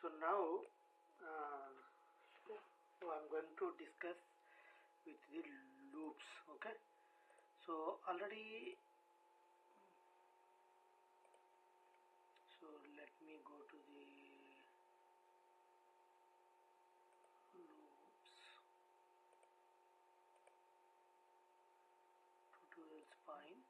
So now I'm going to discuss with the loops. Okay, so already, so let me go to the loops tutorials point.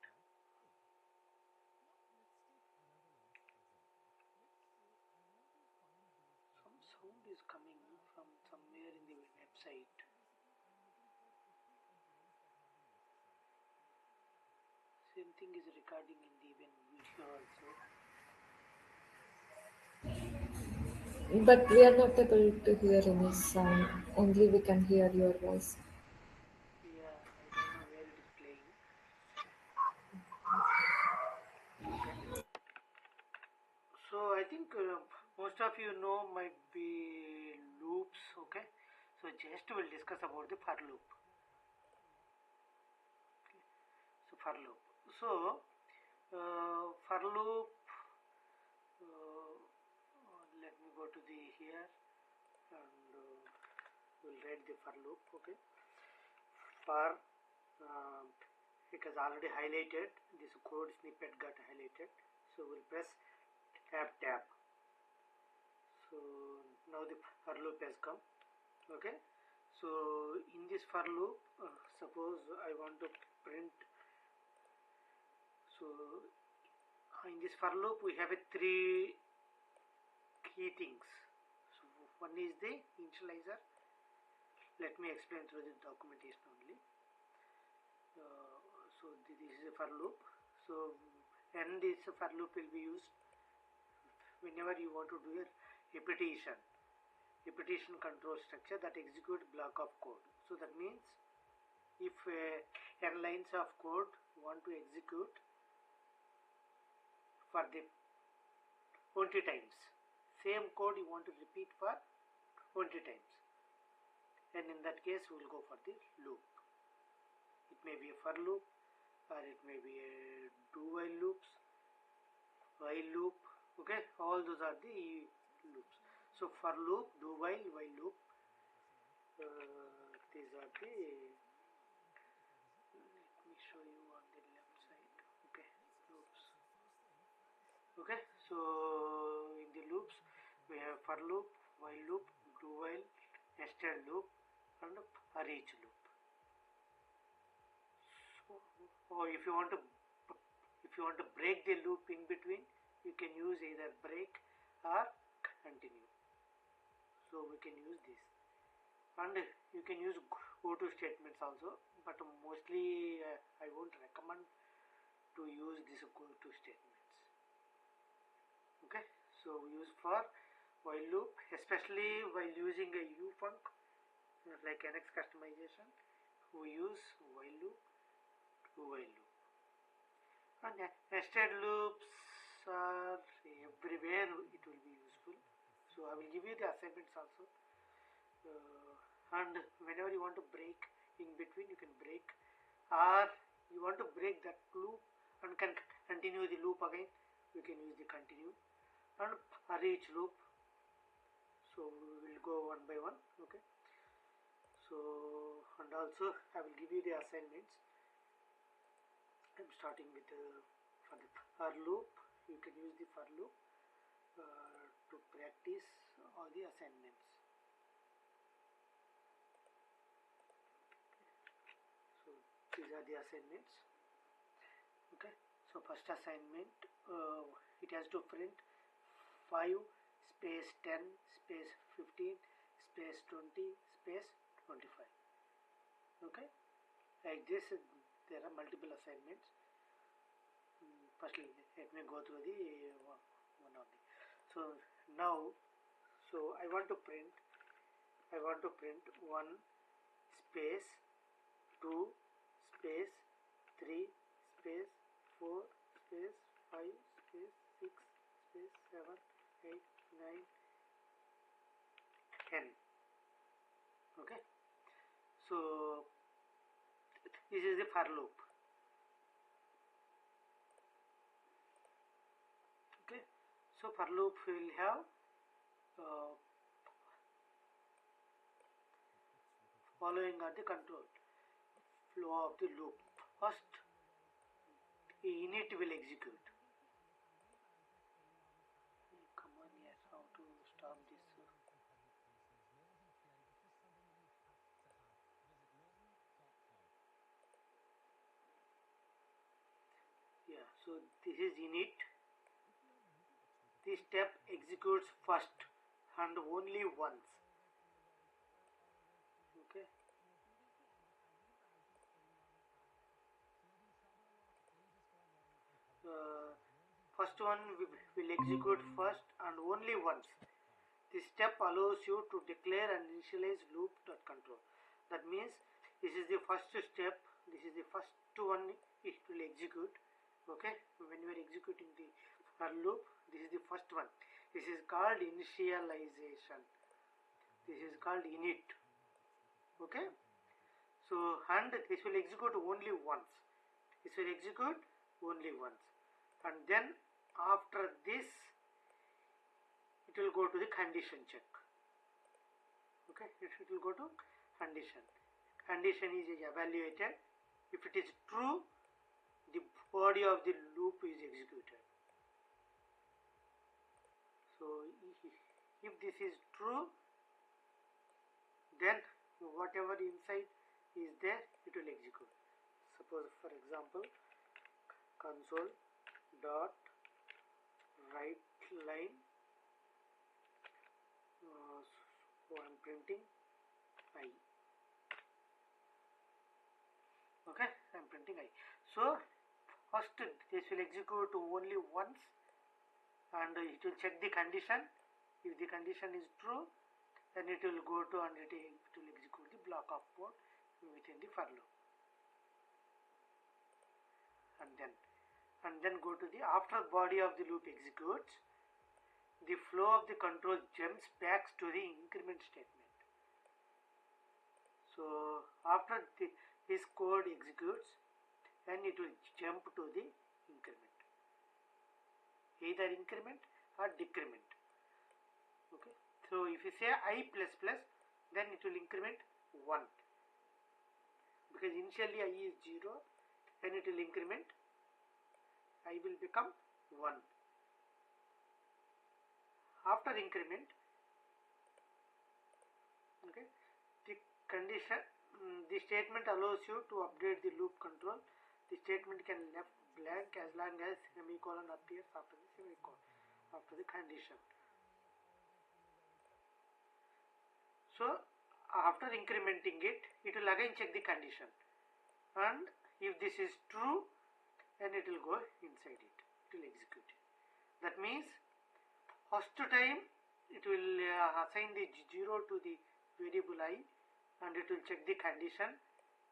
Some sound is coming from somewhere in the website. Same thing is recording in the even video also. But we are not able to hear any sound, only we can hear your voice. Yeah, I don't know where it is playing. Okay. So I think most of you know might be loops. Okay. So just we'll discuss about the for loop. Okay. So for loop. So for loop. Let me go to the here and we'll write the for loop. Okay. For it is already highlighted. This code snippet got highlighted. So we'll press tab. So now the for loop has come. Okay. So in this for loop, suppose I want to print. So in this for loop we have a three key things. So one is the initializer. Let me explain through the documentation only. So this is a for loop. So and this for loop will be used whenever you want to do a repetition control structure that execute block of code. So that means if n lines of code want to execute for the 20 times, same code you want to repeat for 20 times, and in that case we will go for the loop. It may be a for loop, or it may be a DoWhile loops, while loop. Okay, all those are the loops. So for loop, DoWhile, while loop, these are the, let me show you on the left side. Okay, loops. Okay, so in the loops we have for loop, while loop, DoWhile, nested loop, and for each loop. So, or if you want to break the loop in between, you can use either break or continue. So we can use this, and you can use go to statements also, but mostly I won't recommend to use this go to statements. Okay, so we use for while loop, especially while using a ufunc like NX customization, we use while loop, while loop. And nested loops are everywhere, it will be useful. So I will give you the assignments also. And whenever you want to break in between, you can break, or you want to break that loop and can continue the loop again, you can use the continue, and for each loop. So we will go one by one. Okay. So and also I will give you the assignments. I'm starting with for the for loop. You can use the for loop to practice all the assignments. So these are the assignments. Okay. So first assignment, it has to print 5 space 10 space 15 space 20 space 25. Okay. Like this, there are multiple assignments. Firstly, let me go through the one only. So now, so I want to print 1 space 2 space 3 space 4 space 5 space 6 space 7 8 9 10. Okay. So this is the for loop. Okay. So for loop we will have following are the control flow of the loop. First, init will execute. Come on here, how to stop this? Yeah, so this is init. This step executes first and only once. Okay. First one will execute first and only once. This step allows you to declare and initialize loop.control. That means this is the first step. This is the first one it will execute. Okay, when you are executing the for loop, this is the first one. This is called initialization. This is called init. Okay, so and this will execute only once. This will execute only once, and then after this it will go to the condition check. Okay, it will go to condition. Condition is evaluated. If it is true, the body of the loop is executed. So if this is true, then whatever inside is there, it will execute. Suppose, for example, console dot write line. So I am printing I. Okay, I am printing I. So first this will execute only once, and it will check the condition. If the condition is true, then it will go to and it will execute the block of code within the for loop. And then go to the after body of the loop executes, the flow of the control jumps back to the increment statement. So after this code executes, then it will jump to the increment, either increment or decrement. Okay, so if you say I++, then it will increment 1, because initially I is 0, then it will increment, I will become 1. After increment, okay, the condition, the statement allows you to update the loop control. The statement can left blank as long as semicolon appears after the semicolon, after the condition. So after incrementing it, it will again check the condition, and if this is true, then it will go inside it, it will execute it. That means first time it will assign the 0 to the variable I, and it will check the condition,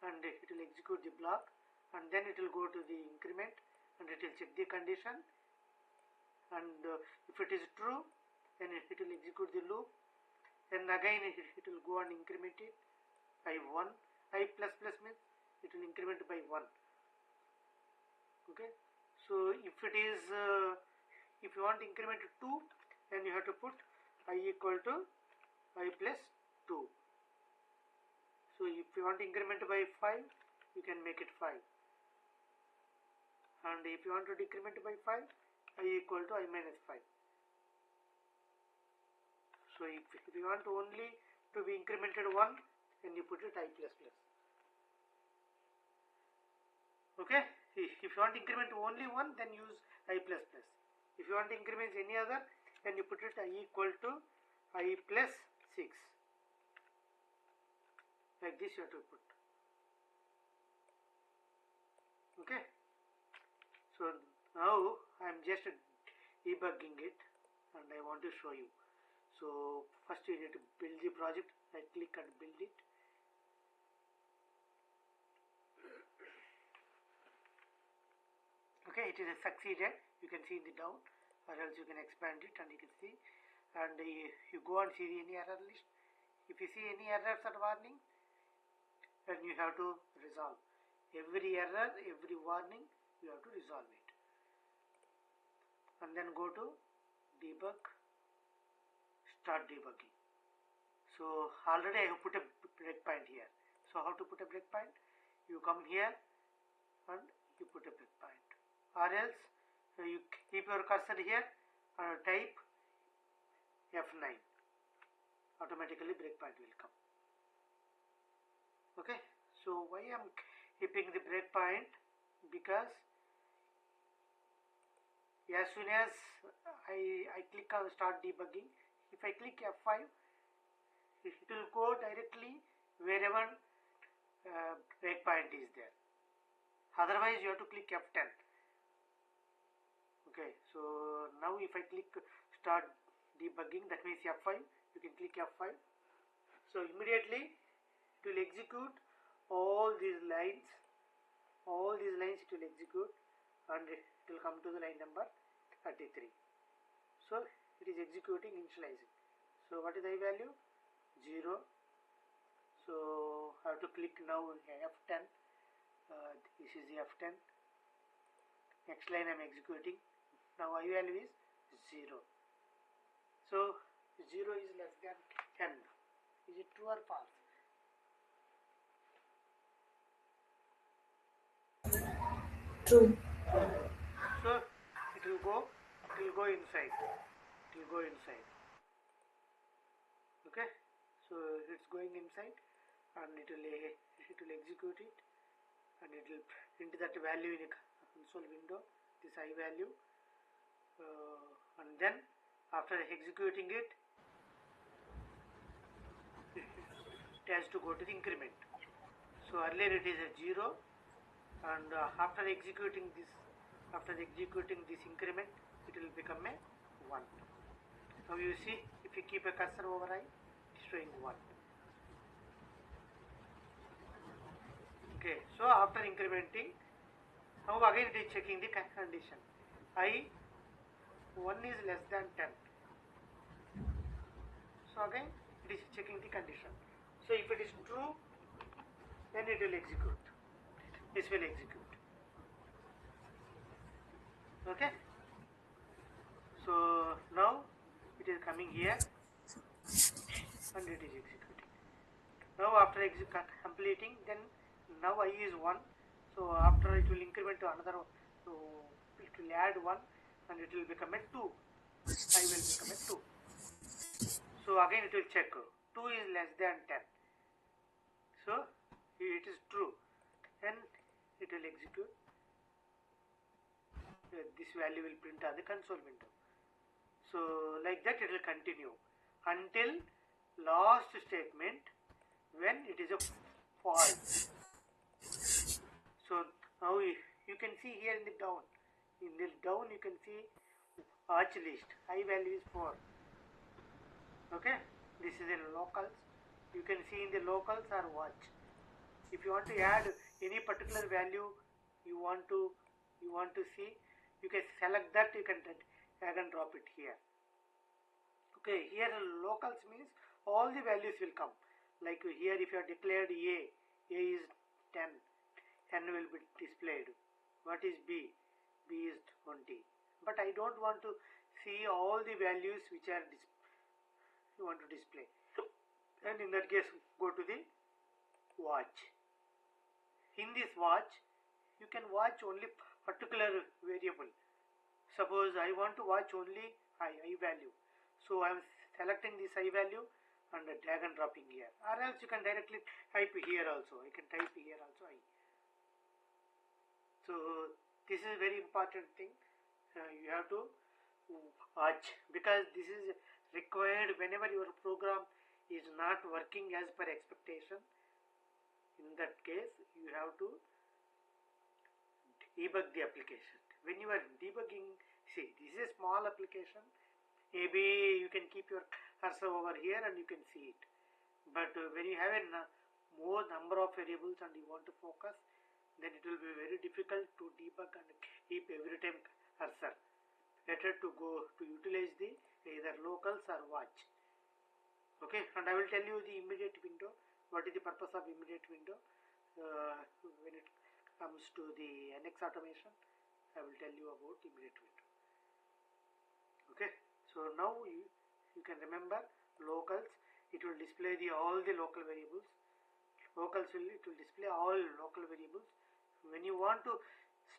and it will execute the block, and then it will go to the increment, and it will check the condition, and if it is true, then it will execute the loop, then again it will go and increment it by 1. I++ means it will increment by 1. Okay, so if it is if you want increment 2, then you have to put I equal to I plus 2. So if you want increment by 5, you can make it 5, and if you want to decrement by 5, I equal to I minus 5. So if you want only to be incremented 1, then you put it I++. Okay, if you want to increment only 1, then use I++. If you want to increment any other, then you put it I equal to I plus 6. Like this you have to put. Okay, so now I am just debugging it, and I want to show you. So first you need to build the project. I click and build it. Okay, it is succeeded. You can see the down, or else you can expand it and you can see. And you go and see any error list. If you see any errors or warning, then you have to resolve. Every error, every warning, you have to resolve it. And then go to debug, start debugging. So already I have put a breakpoint here. So how to put a breakpoint? You come here and you put a breakpoint, or else you keep your cursor here and type F9. Automatically breakpoint will come. Okay, so why I am keeping the breakpoint? Because as soon as I click on start debugging, if I click F5, it will go directly wherever breakpoint is there. Otherwise you have to click F10. Okay, so now if I click start debugging, that means F5, you can click F5. So immediately it will execute all these lines. All these lines it will execute and it will come to the line number 33. So it is executing, initializing. So what is the value? 0. So I have to click now F10. This is the F10. Next line I am executing. Now I value is 0. So 0 is less than 10. Is it true or false? True. So it will go inside. It will go inside. Okay. So it's going inside, and it will execute it, and it will print that value in a console window. This I value, and then after executing it, it has to go to the increment. So earlier it is a 0, and after executing this increment, it will become a 1. Now you see, if you keep a cursor over I, it is showing 1. Okay, so after incrementing, now again it is checking the condition. I 1 is less than 10. So again it is checking the condition. So if it is true, then it will execute. This will execute. Okay. So now it is coming here and it is executing. Now after completing, then now I is 1. So after it will increment to another, so it will add 1 and it will become a 2. I will become a 2. So again it will check 2 is less than 10. So it is true, and it will execute. This value will print on the console window. So like that it will continue until last statement when it is a false. So now you can see here in the down you can see watch list. I value is 4. Okay, this is in locals. You can see in the locals or watch. If you want to add any particular value you want to see, you can select that. You can drag and drop it here. Okay, here locals means all the values will come. Like here, if you have declared A is 10 will be displayed. What is B? B is 20. But I don't want to see all the values which are you want to display. And in that case, go to the watch. In this watch, you can watch only particular variable. Suppose I want to watch only I value. So I am selecting this I value and drag and dropping here. Or else you can directly type here also. I can type here also I. So this is very important thing. You have to watch, because this is required whenever your program is not working as per expectation. In that case, you have to debug the application. When you are debugging, see, this is a small application. Maybe you can keep your cursor over here and you can see it. But when you have a more number of variables and you want to focus, then it will be very difficult to debug and keep every time cursor. Better to go to utilize the either locals or watch. Okay, and I will tell you the immediate window. What is the purpose of immediate window? When it comes to the NX automation, I will tell you about immediate window. Okay, so now you can remember locals. It will display all the local variables. vocals it will display all local variables. When you want to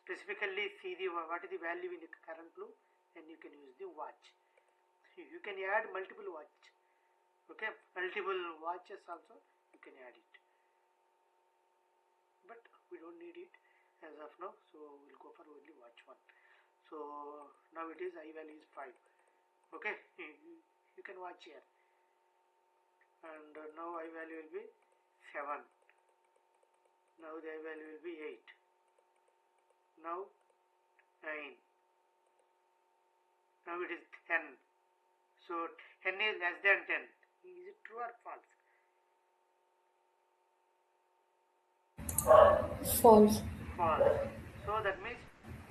specifically see what is the value in the current loop, then you can use the watch. You can add multiple watch. Okay, multiple watches also you can add it, but we don't need it as of now, so we'll go for only watch 1. So now it is I value is 5. Okay, you can watch here, and now I value will be 7. Now the I value will be 8. Now 9. Now it is 10. So 10 is less than 10. Is it true or false? False. False. So that means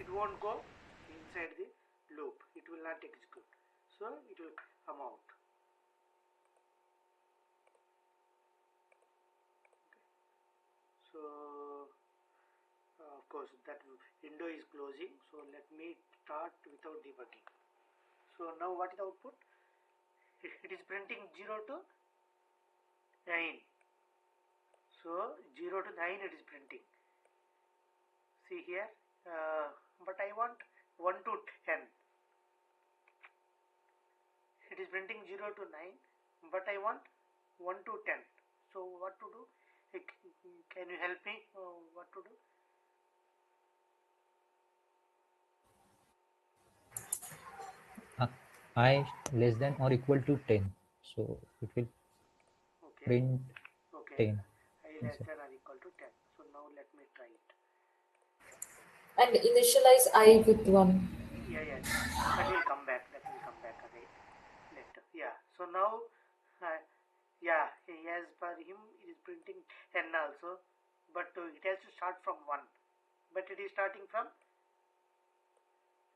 it won't go inside the loop. It will not execute. So it will come out. Okay. So of course that window is closing. So let me start without debugging. So now what is the output? It is printing 0 to 9. So 0 to 9 it is printing. See here, but I want 1 to 10. It is printing 0 to 9, but I want 1 to 10. So what to do? Can you help me? What to do? I less than or equal to 10, so it will Okay. print Okay. 10. I less than or equal to 10. So now let me try it. And initialize I with 1. Yeah. That will come back. Again later. Yeah. So now, yeah, as per him, it is printing 10 also, but it has to start from 1. But it is starting from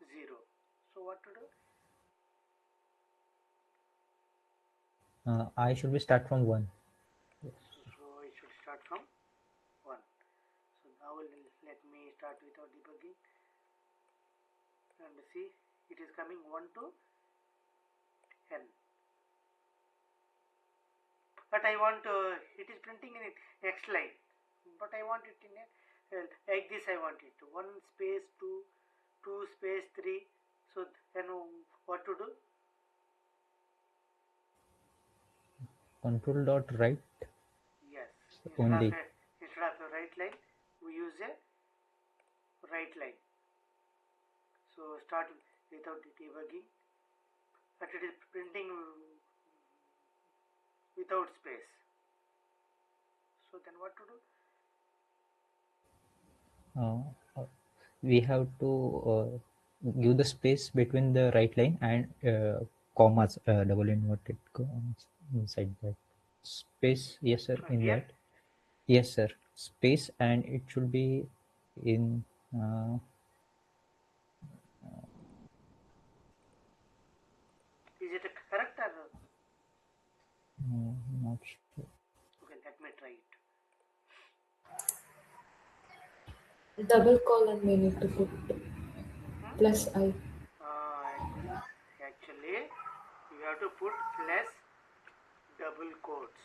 0. So what to do? I should be start from 1. So it should start from 1. So now let me start without debugging and see it is coming 1 to 10. But I want it is printing in next line, but I want it in a like this. I want it 1 space 2, 2 space 3. So then what to do? Control dot write. Yes, Only. instead of a right line, we use a right line. So start without debugging, but it is printing without space. So then what to do? We have to give the space between the right line and commas, double inverted commas inside that space. Yes, sir. In Here? that, yes, sir. Space, and it should be in. Is it correct or Not sure. okay? Let me try it. Double colon we need to put plus I. Actually, you have to put plus double quotes.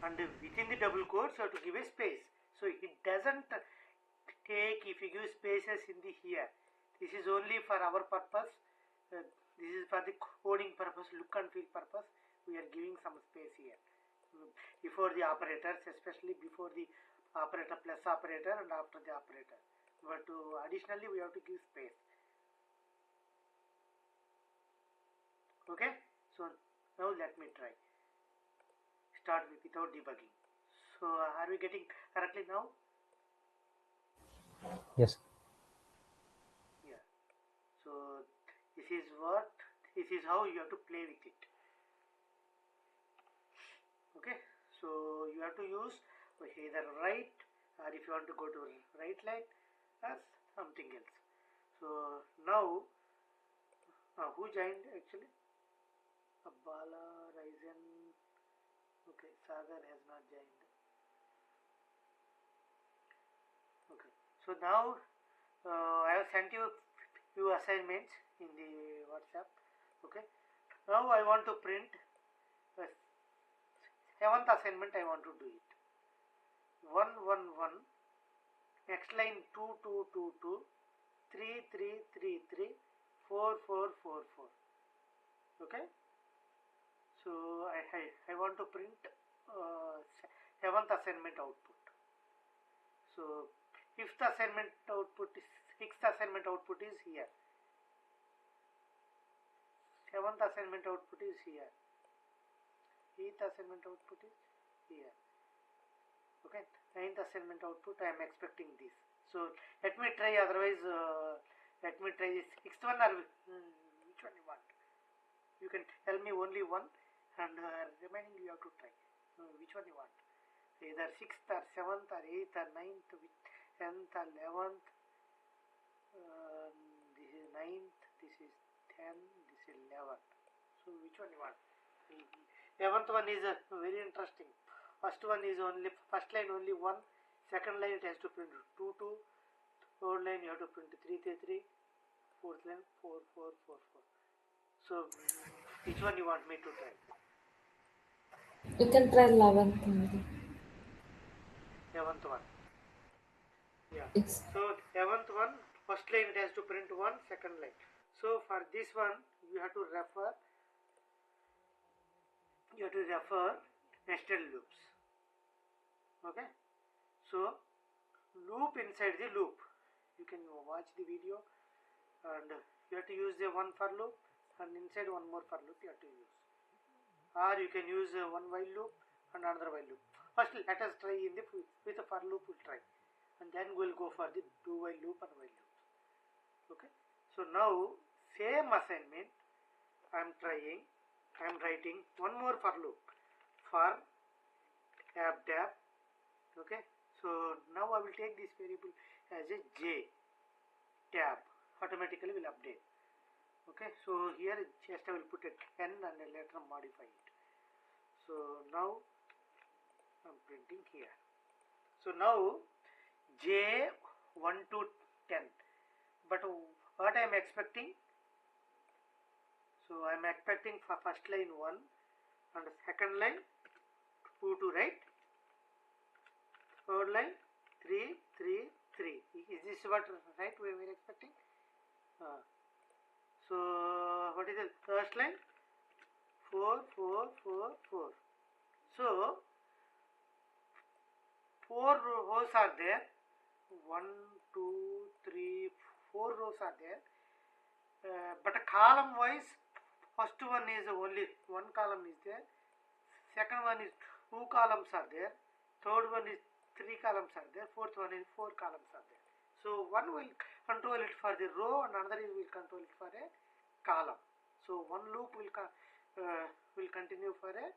And within the double quotes, you have to give a space. So it doesn't take if you give spaces in the here. This is only for our purpose. This is for the coding purpose, look and feel purpose. We are giving some space here before the operators, especially before the operator plus operator and after the operator. But additionally, we have to give space. Okay. So now let me try. Start without debugging. So are we getting correctly now? Yes. Yeah. So this is how you have to play with it. Okay. So you have to use either right, or if you want to go to right line, or something else. So now who joined actually? Bala, Ryzen. Okay, Sagar has not joined. Okay, so now I have sent you few assignments in the WhatsApp. Okay, now I want to print seventh assignment I want to do it. 1 1 1, next line 2 2 2 2, 3 3 3 3, 4 4 4 4. Okay, so I want to print seventh assignment output. So fifth assignment output is, sixth assignment output is here, seventh assignment output is here, eighth assignment output is here. Okay, ninth assignment output I am expecting this. So let me try, otherwise let me try this sixth one, or which one you want. You can tell me only one, and remaining you have to try. Which one you want, either sixth or seventh or eighth or ninth, 10th or 11th. This is ninth, this is 10, this is 11. So which one you want? 11th one is very interesting. First one is only, first line only 1, second line it has to print 2 2, third line you have to print 3 3 3, fourth line 4 4 4 4. So which one you want me to try? You can try 11th only. 11th one. Yeah. It's So 11th one, first line it has to print 1, second line. So for this one you have to refer nested loops. Okay, so loop inside the loop. You can watch the video, and you have to use the one for loop, and inside one more for loop you have to use, or you can use one while loop and another while loop. First let us try in the with the for loop, we'll try, and then we'll go for the do while loop and while loop. Okay, so now same assignment I am writing one more for loop for tab tab. Okay, so now I will take this variable as a j tab, automatically will update. Okay, so here just I will put a 10 and later modify it. So now I am printing here. So now j 1 to 10, but what I am expecting, so I am expecting for first line 1 and second line 2 to, right? Third line 3 3 3. Is this what right we were expecting? So what is the first line? 4 4 4 4. So 4 rows are there. 1 2 3 4 rows are there. But column wise, first one is only one column is there. Second one is 2 columns are there. Third one is 3 columns are there. Fourth one is 4 columns are there. So one will control it for the row and another will control it for a column. So one loop will continue for a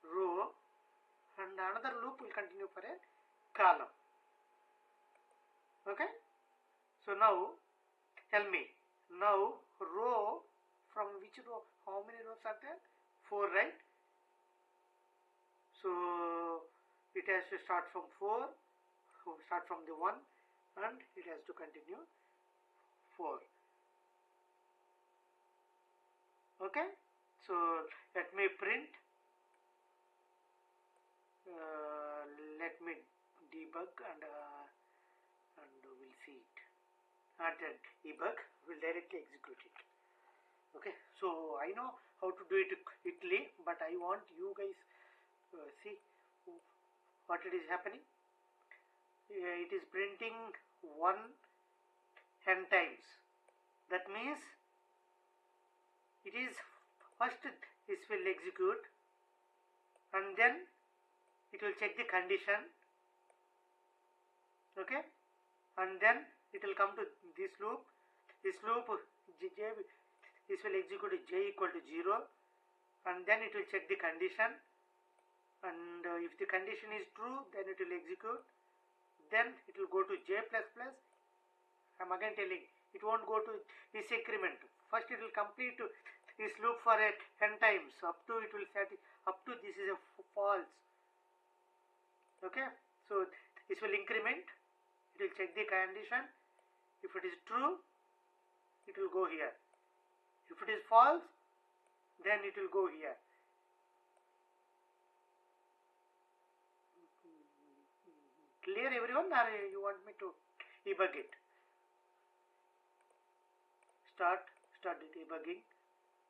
row and another loop will continue for a column. Okay, so now tell me, now row, from which row, how many rows are there? 4, right? So it has to start from 4, start from the 1, and it has to continue 4. Okay, so let me print, let me debug, and we'll see it. Not that debug, we'll directly execute it. Okay, so I know how to do it quickly, but I want you guys see what it is happening. It is printing 1 10 times. That means it is first this will execute and then it will check the condition. Okay, and then it will come to this loop. This loop this will execute j equal to 0, and then it will check the condition, and if the condition is true, then it will execute. Then it will go to j plus plus. I'm again telling, it won't go to this increment. First it will complete this loop for 10 times, up to it will set up to this is a false. Okay, so this will increment. It will check the condition. If it is true, it will go here. If it is false, then it will go here. Clear everyone, or you want me to debug it? Start the debugging.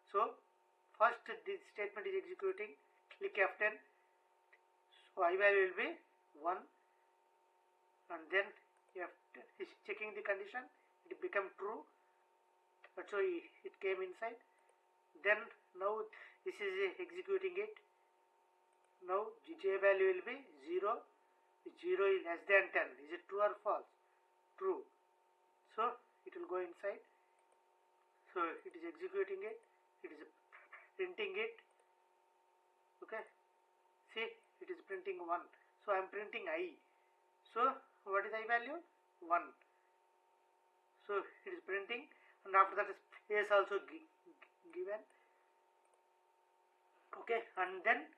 So first this statement is executing, click F10, so I value will be 1, and then F10 is checking the condition, it become true, that's why it came inside. Then now this is executing it. Now j value will be 0, 0 is less than 10, is it true or false? True, so it will go inside. So it is executing it, it is printing it. Okay, see, it is printing 1, so I am printing I. So what is I value? 1. So it is printing, and after that space also given. Okay, and then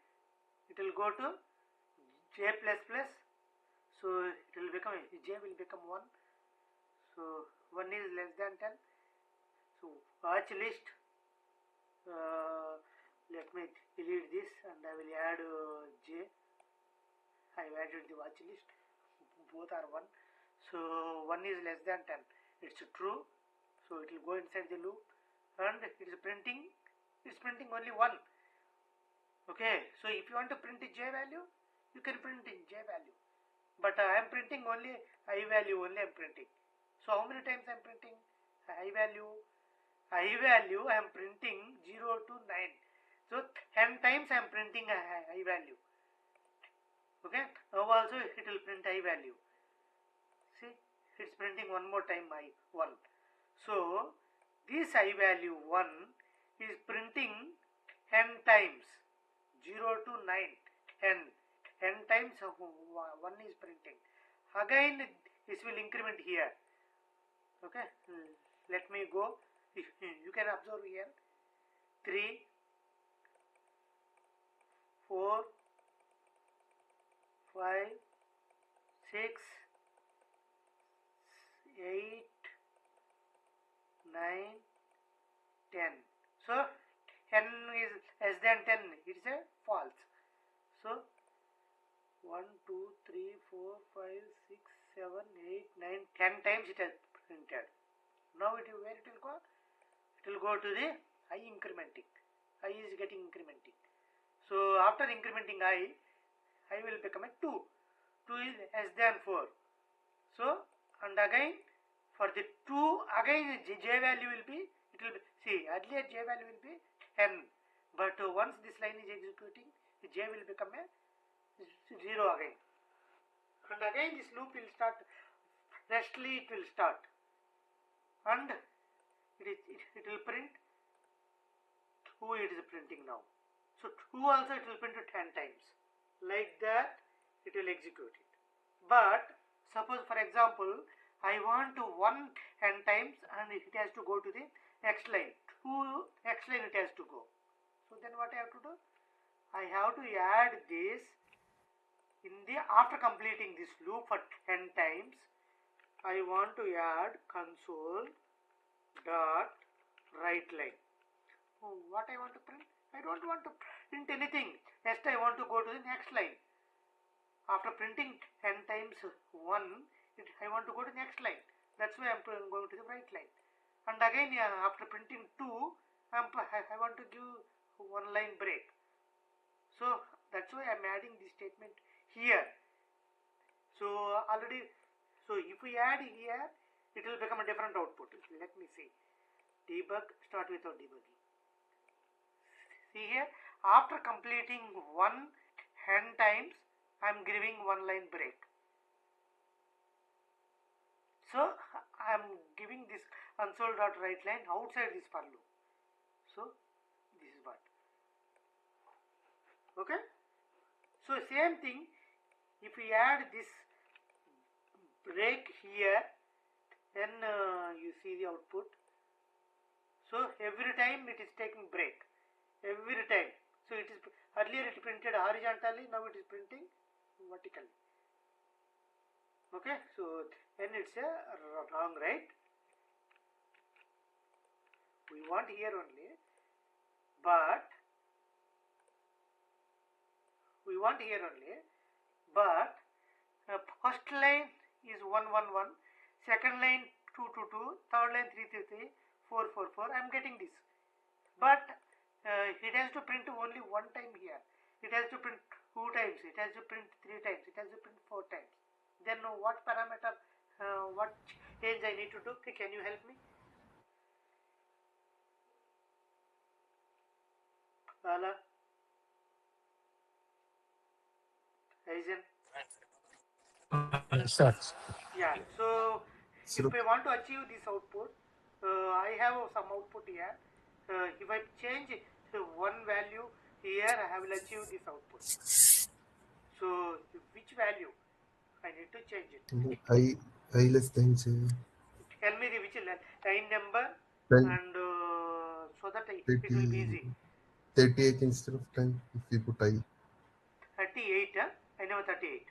it will go to j++, so it will become, j will become 1, so 1 is less than 10. So watch list, let me delete this and I will add j. I have added the watch list, both are 1, so 1 is less than 10, it's true, so it will go inside the loop, and it is printing, it's printing only 1. Okay, so if you want to print the j value, you can print in j value, but I am printing only I value, only I am printing. So how many times I am printing I value? I value I am printing 0 to 9, so 10 times I am printing I value. Okay, now also it will print I value. See, it's printing one more time I 1. So this I value 1 is printing 10 times, 0 to 9, 10 times 1 is printing. Again this will increment here. Okay, let me go. You can observe here 3, 4, 5, 6, 8, 9, 10. So 10 is less than 10, it is a false. So 1, 2, 3, 4, 5, 6, 7, 8, 9, 10 times it has printed. Now it will, where it will go? It will go to the I incrementing. I is getting incrementing. So after incrementing I will become a 2. 2 is less than 4. So, and again for the 2, again j value will be, it will be, see, earlier j value will be 10, but once this line is executing, the j will become a 0 again, and again this loop will start, restly it will start, and it will print 2, it is printing now. So 2 also it will print 10 times. Like that it will execute it. But suppose for example I want to 10 times and it has to go to the next line. 2 next line it has to go. So then what I have to do? I have to add this in the, after completing this loop for 10 times, I want to add console dot write line. What I want to print? I don't want to print anything. Next I want to go to the next line. After printing 10 times 1, I want to go to the next line. That's why I'm going to the right line. And again after printing 2, I want to give 1 line break. So that's why I'm adding this statement here. So already, so if we add here, it will become a different output. Let me see. Debug, start without debugging. See here, after completing 10 times, I am giving 1 line break. So I am giving this console.write line outside this for loop. So this is what. Okay. So same thing, if we add this break here, then you see the output. So every time it is taking break. Every time. So it is, earlier it printed horizontally, now it is printing vertically. Okay, so then it's a wrong, right? We want here only, but First line is 1 1 1, second line 2 2 2, third line 3 3 3, 4 4 4. I am getting this, but it has to print only one time here. It has to print 2 times. It has to print 3 times. It has to print 4 times. Then what parameter, what change I need to do? Can you help me? Bala, Aizen. Sir. Yeah. So So if I want to achieve this output, I have some output here. If I change one value here, I will achieve this output. So which value I need to change it? I less than Tell me the which line number, 10, and so that it will be easy. 38 instead of 10 if you put I. 38. I know 38.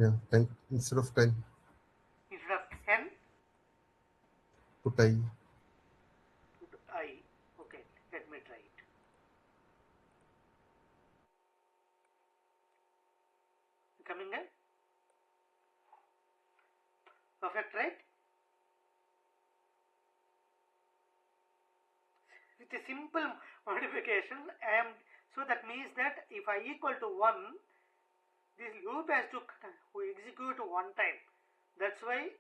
Yeah, 10 instead of 10 Instead of 10, put I. put I. Okay, let me try it. Coming in? Perfect, right? With a simple modification, so that means that if I equal to 1, this loop has to execute one time. That's why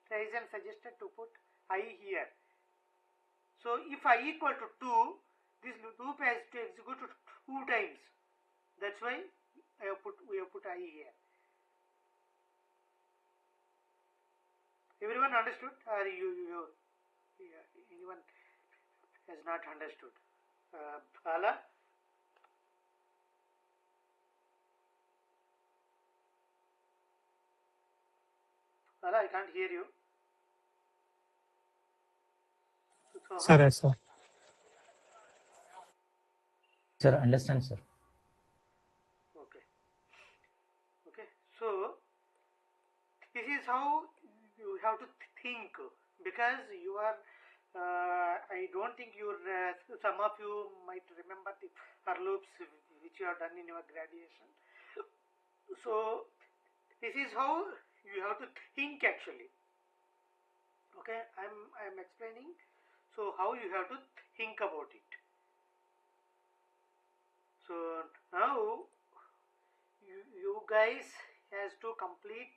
Ryzen suggested to put I here. So if I equal to 2, this loop has to execute 2 times. That's why we have put I here. Everyone understood, or anyone has not understood? Bala? Bala, I can't hear you. So, Sir, yes, sir. Sir, understand, sir. okay. Okay. So this is how you have to think, because you are. I don't think you. Some of you might remember the for loops which you have done in your graduation. So this is how you have to think actually. Okay, I'm explaining. So how you have to think about it. So now you guys has to complete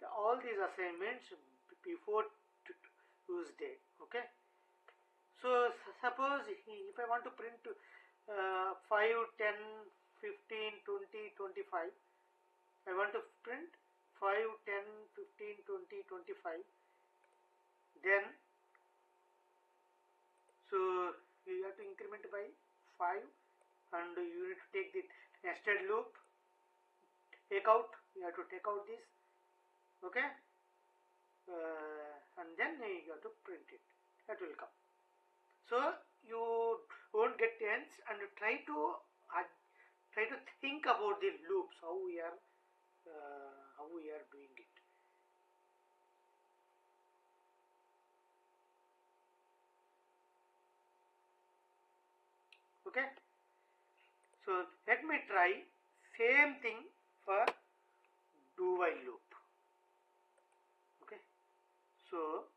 all these assignments before Tuesday. Okay. So suppose if I want to print 5, 10, 15, 20, 25. I want to print 5, 10, 15, 20, 25. Then, so you have to increment by 5, and you need to take the nested loop, take out, you have to take out this, okay, and then you have to print it. That will come. So you won't get tense, and try to think about the loops, how we are doing it. Okay. So let me try same thing for DoWhile loop. Okay. So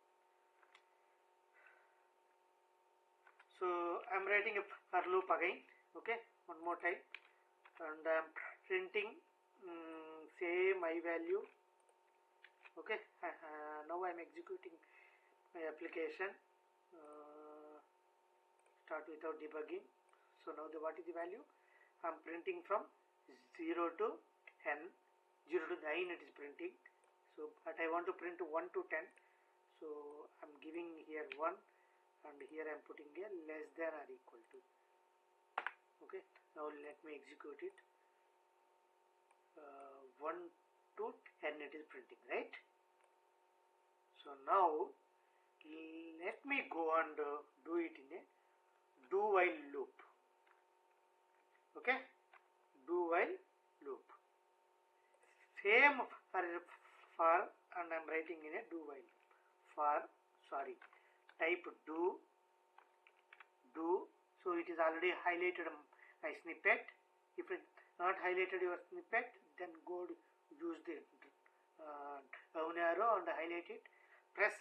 I'm writing a for loop again. Okay, one more time, and I'm printing same I value. Okay, now I'm executing my application. Start without debugging. So now what is the value? I'm printing from 0 to 10, 0 to 9 it is printing. So but I want to print 1 to 10. So I'm giving here 1, and here I'm putting a less than or equal to. Okay, now let me execute it. 1 to 10 it is printing, right? So now let me go and do it in a DoWhile loop. Okay, DoWhile loop. Same for and I'm writing in a DoWhile for, sorry, type do. So it is already highlighted my snippet. If it not highlighted your snippet, then go use the down arrow and highlight it, press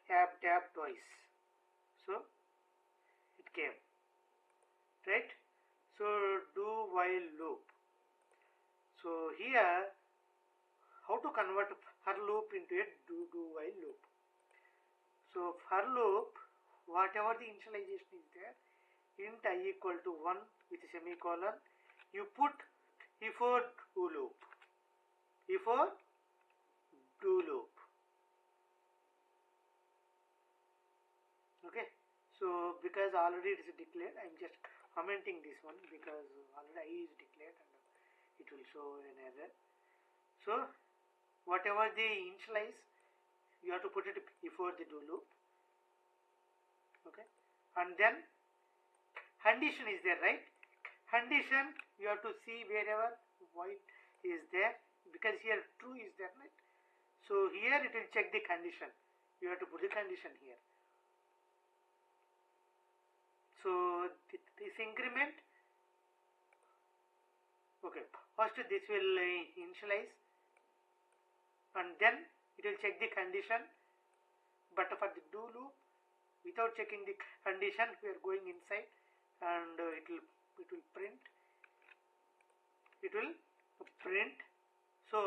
tab twice, so it came, right? So do while loop. So here, how to convert for loop into a do while loop? So for loop, whatever the initialization is there, int I equal to 1 with semicolon, you put before do loop, before do loop. Okay, so because already it is declared, I am just commenting this one because already I is declared and it will show an error. So whatever they initialize, you have to put it before the do loop. Okay, and then condition is there, right? Condition you have to see wherever while is there, because here true is there, right? So here it will check the condition. You have to put the condition here. So this increment, okay, first this will initialize and then it will check the condition, but for the do loop, without checking the condition, we are going inside and it will print. So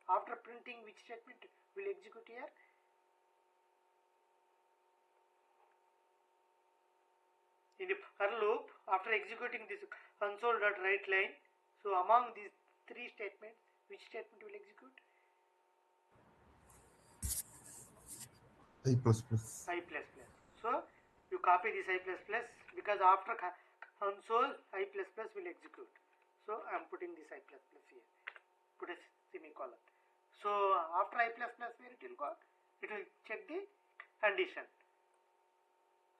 after printing, which statement will execute here? In the for loop, after executing this console.writeLine, so among these three statements, which statement will execute? I plus plus. I plus plus. So you copy this I plus plus, because after console I plus plus will execute. So I am putting this I plus plus here. Put a semicolon. So after I plus plus, where it will go? It will check the condition.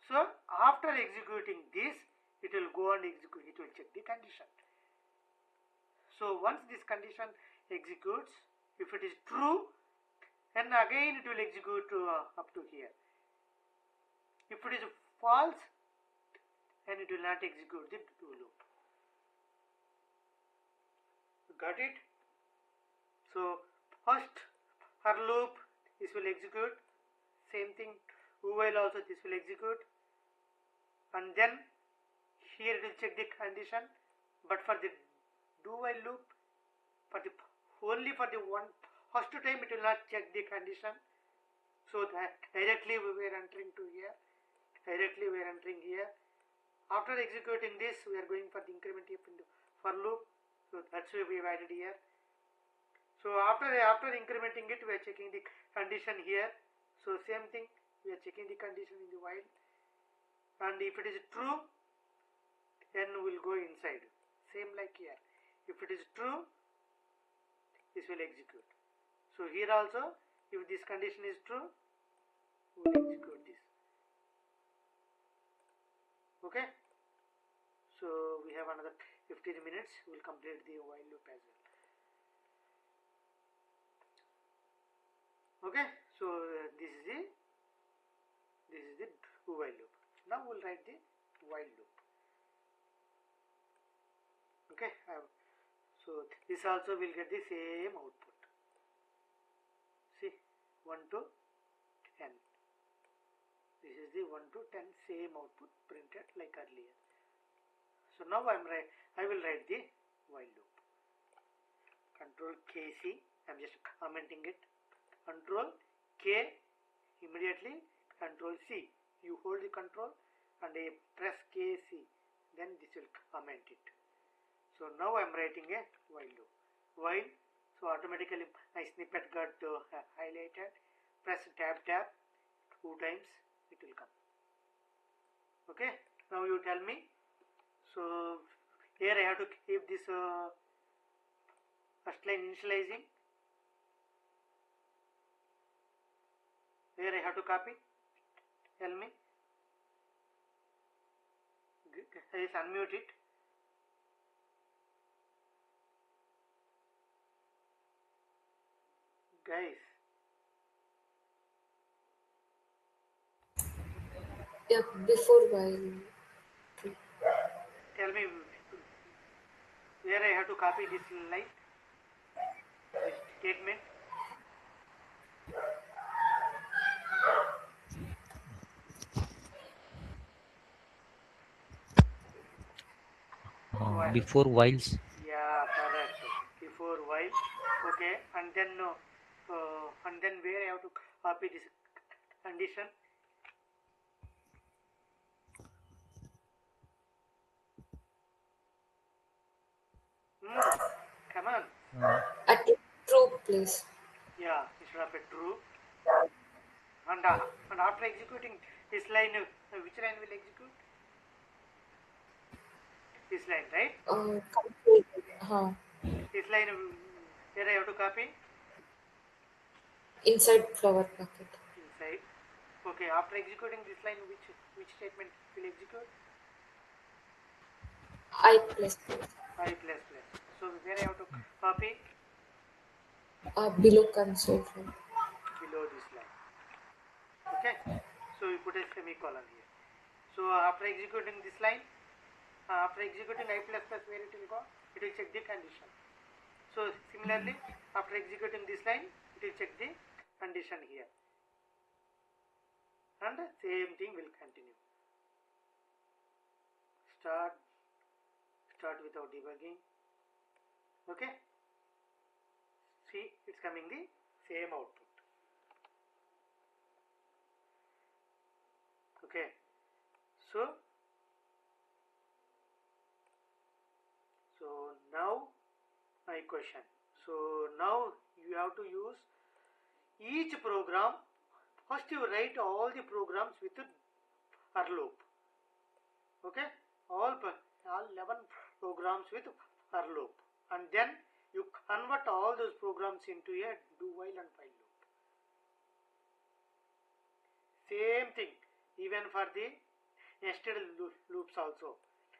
So after executing this, it will go and execute. It will check the condition. So once this condition executes, if it is true, then again it will execute up to here. If it is false, then it will not execute the do loop. Got it? So first for loop, this will execute. Same thing, do while also this will execute, and then here it will check the condition. But for the do while loop, only for the first time it will not check the condition. So that directly we are entering to here. Directly we are entering here. After executing this, we are going for the increment if into for loop. So that's why we have added here. So after incrementing it, we are checking the condition here. So same thing, we are checking the condition in the while, and if it is true, then we will go inside. Same like here. If it is true, this will execute. So here also, if this condition is true, we will execute this. Okay. So we have another 15 minutes. We will complete the while loop as well. Okay. So this is the do while loop. Now we will write the while loop. Okay. So this also will get the same output. See, 1 to 10. This is the 1 to 10 same output printed like earlier. So now I will write the while loop. Control KC. I am just commenting it. Control K, immediately Control C. You hold the control and press KC. Then this will comment it. So now I am writing a while loop. While, so automatically my snippet got highlighted. Press tab 2 times, it will come. Okay. Now you tell me. So here I have to keep this first line initializing. Here I have to copy. Tell me. Guys, unmute it. Guys. Yeah, before while. Tell me where I have to copy this line. the statement. While. Before whiles. Yeah, correct. Before while. Okay, and then where I have to copy this condition. Come on. At the true place. Yeah, instead of a true. And after executing this line, which line will execute? This line, right? Completed. This line, where I have to copy? Inside flower bucket. Inside. Okay, after executing this line, which statement will execute? I plus plus. I plus plus. So where I have to copy? Below console floor. Below this line. Okay. So we put a semicolon here. So after executing this line, after executing I plus plus, where it will go? It will check the condition. So similarly, after executing this line, it will check the condition here. And same thing will continue. Start without debugging. Okay. See, it's coming the same output. Okay. So now my question. So now you have to use each program. First you write all the programs with for loop. Okay, all 11 programs with for loop, and then you convert all those programs into a do while and while loop. Same thing even for the nested loops also.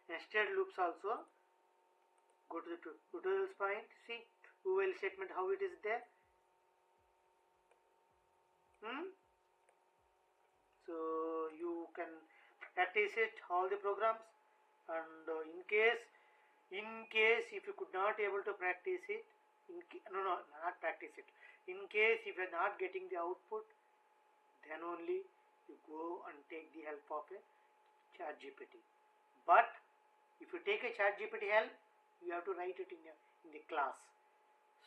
Nested loops also. Go to the tutorials point. See do while statement how it is there. So you can practice it all the programs, and in case if you could not able to practice it, not practice it. In case if you are not getting the output, then only you go and take the help of a ChatGPT. But if you take a ChatGPT help, you have to write it in the class.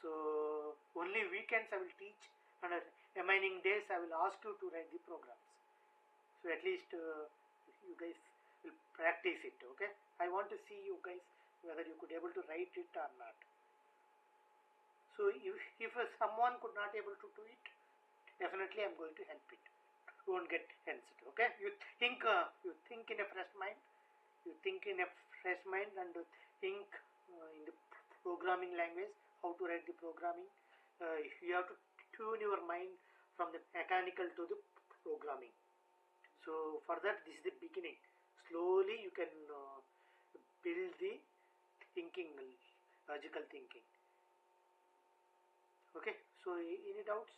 So only weekends I will teach, and remaining days I will ask you to write the programs. So at least you guys will practice it. Okay, I want to see you guys whether you could able to write it or not. So if someone could not able to do it, definitely I'm going to help it. Don't get tensed. Okay, you think in a fresh mind. You think in a fresh mind and think in the programming language, how to write the programming. You have to tune your mind from the mechanical to the programming. So for that, this is the beginning. Slowly you can build the thinking, logical thinking. Okay, so any doubts?